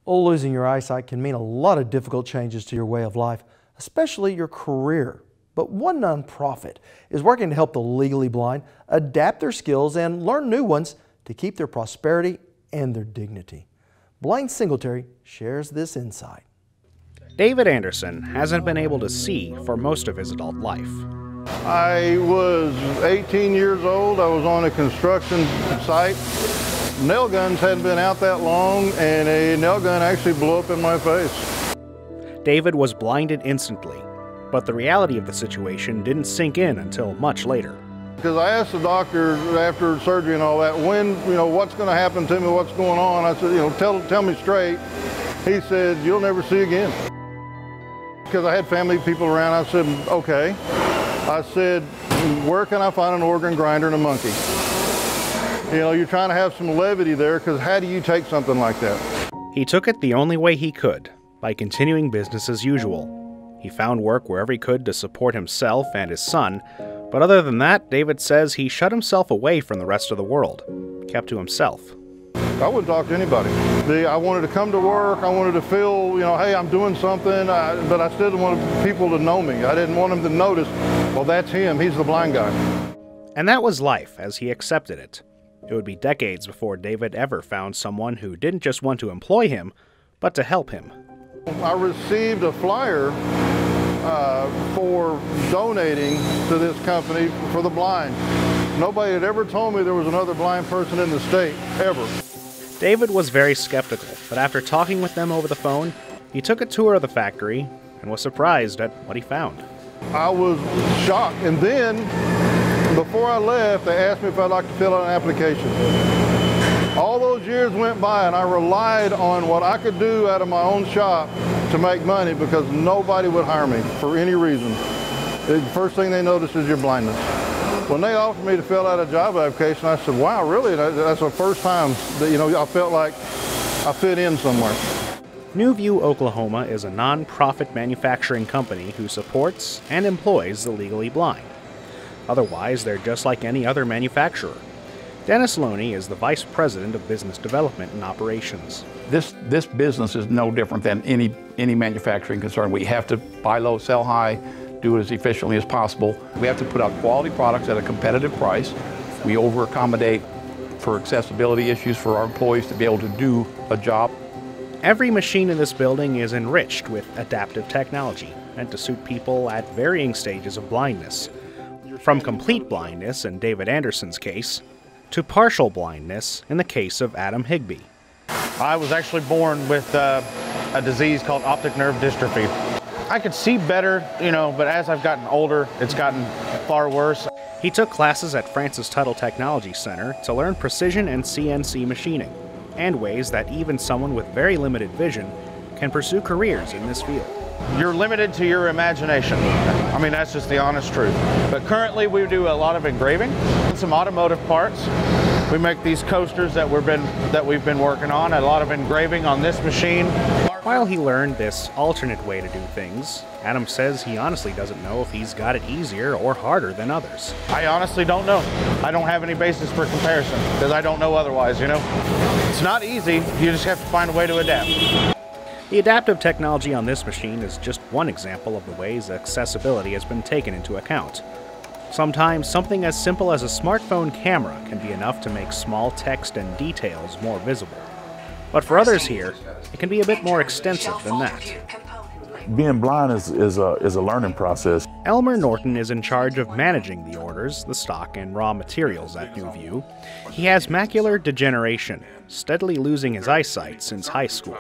Well, losing your eyesight can mean a lot of difficult changes to your way of life, especially your career. But one nonprofit is working to help the legally blind adapt their skills and learn new ones to keep their prosperity and their dignity. Blaine Singletary shares this insight. David Anderson hasn't been able to see for most of his adult life. I was 18 years old. I was on a construction site. Nail guns hadn't been out that long, and a nail gun actually blew up in my face. David was blinded instantly, but the reality of the situation didn't sink in until much later. Because I asked the doctor after surgery and all that, what's going to happen to me, what's going on? I said, tell me straight. He said, you'll never see again. Because I had family people around, I said, okay. I said, where can I find an organ grinder and a monkey? You're trying to have some levity there, because how do you take something like that? He took it the only way he could, by continuing business as usual. He found work wherever he could to support himself and his son, but other than that, David says he shut himself away from the rest of the world, kept to himself. I wouldn't talk to anybody. I wanted to come to work, I wanted to feel, hey, I'm doing something, but I still didn't want people to know me. I didn't want them to notice, well, that's him, he's the blind guy. And that was life as he accepted it. It would be decades before David ever found someone who didn't just want to employ him, but to help him. I received a flyer for donating to this company for the blind. Nobody had ever told me there was another blind person in the state, ever. David was very skeptical, but after talking with them over the phone, he took a tour of the factory and was surprised at what he found. I was shocked, and then before I left, they asked me if I'd like to fill out an application. All those years went by and I relied on what I could do out of my own shop to make money because nobody would hire me for any reason. The first thing they noticed is your blindness. When they offered me to fill out a job application, I said, wow, really? That's the first time that, I felt like I fit in somewhere. New View, Oklahoma is a non-profit manufacturing company who supports and employs the legally blind. Otherwise, they're just like any other manufacturer. Dennis Loney is the Vice President of Business Development and Operations. This business is no different than any manufacturing concern. We have to buy low, sell high, do it as efficiently as possible. We have to put out quality products at a competitive price. We over-accommodate for accessibility issues for our employees to be able to do a job. Every machine in this building is enriched with adaptive technology, meant to suit people at varying stages of blindness. From complete blindness in David Anderson's case, to partial blindness in the case of Adam Higbee. I was actually born with a disease called optic nerve dystrophy. I could see better, but as I've gotten older, it's gotten far worse. He took classes at Francis Tuttle Technology Center to learn precision and CNC machining, and ways that even someone with very limited vision can pursue careers in this field. You're limited to your imagination. I mean, that's just the honest truth. But currently we do a lot of engraving, some automotive parts. We make these coasters that we've been working on, a lot of engraving on this machine. While he learned this alternate way to do things, Adam says he honestly doesn't know if he's got it easier or harder than others. I honestly don't know. I don't have any basis for comparison because I don't know otherwise, It's not easy. You just have to find a way to adapt. The adaptive technology on this machine is just one example of the ways accessibility has been taken into account. Sometimes something as simple as a smartphone camera can be enough to make small text and details more visible. But for others here, it can be a bit more extensive than that. Being blind is a learning process. Elmer Norton is in charge of managing the orders, the stock, and raw materials at New View. He has macular degeneration, steadily losing his eyesight since high school.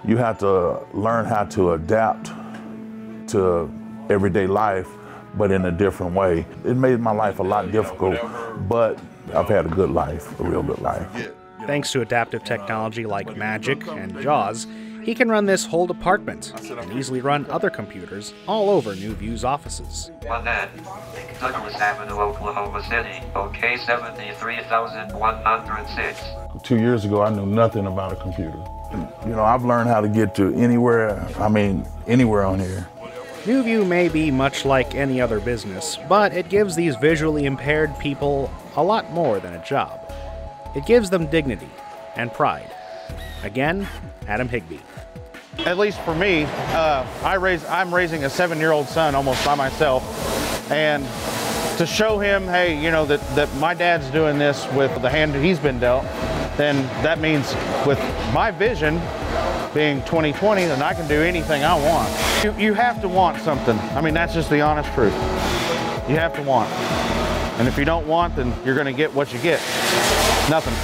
You have to learn how to adapt to everyday life, but in a different way. It made my life a lot difficult, but I've had a good life, a real good life. Thanks to adaptive technology like Magic and JAWS, he can run this whole department and easily run other computers all over New View's offices. Douglas Avenue, Oklahoma City, OK 73106. 2 years ago, I knew nothing about a computer. I've learned how to get to anywhere on here. New View may be much like any other business, but it gives these visually impaired people a lot more than a job. It gives them dignity and pride. Again, Adam Higbee. At least for me, I'm raising a 7-year-old son almost by myself, and to show him, hey, you know, that my dad's doing this with the hand that he's been dealt, then that means with my vision being 20/20, then I can do anything I want. You have to want something. I mean, that's just the honest truth. You have to want. And if you don't want, then you're going to get what you get. Nothing.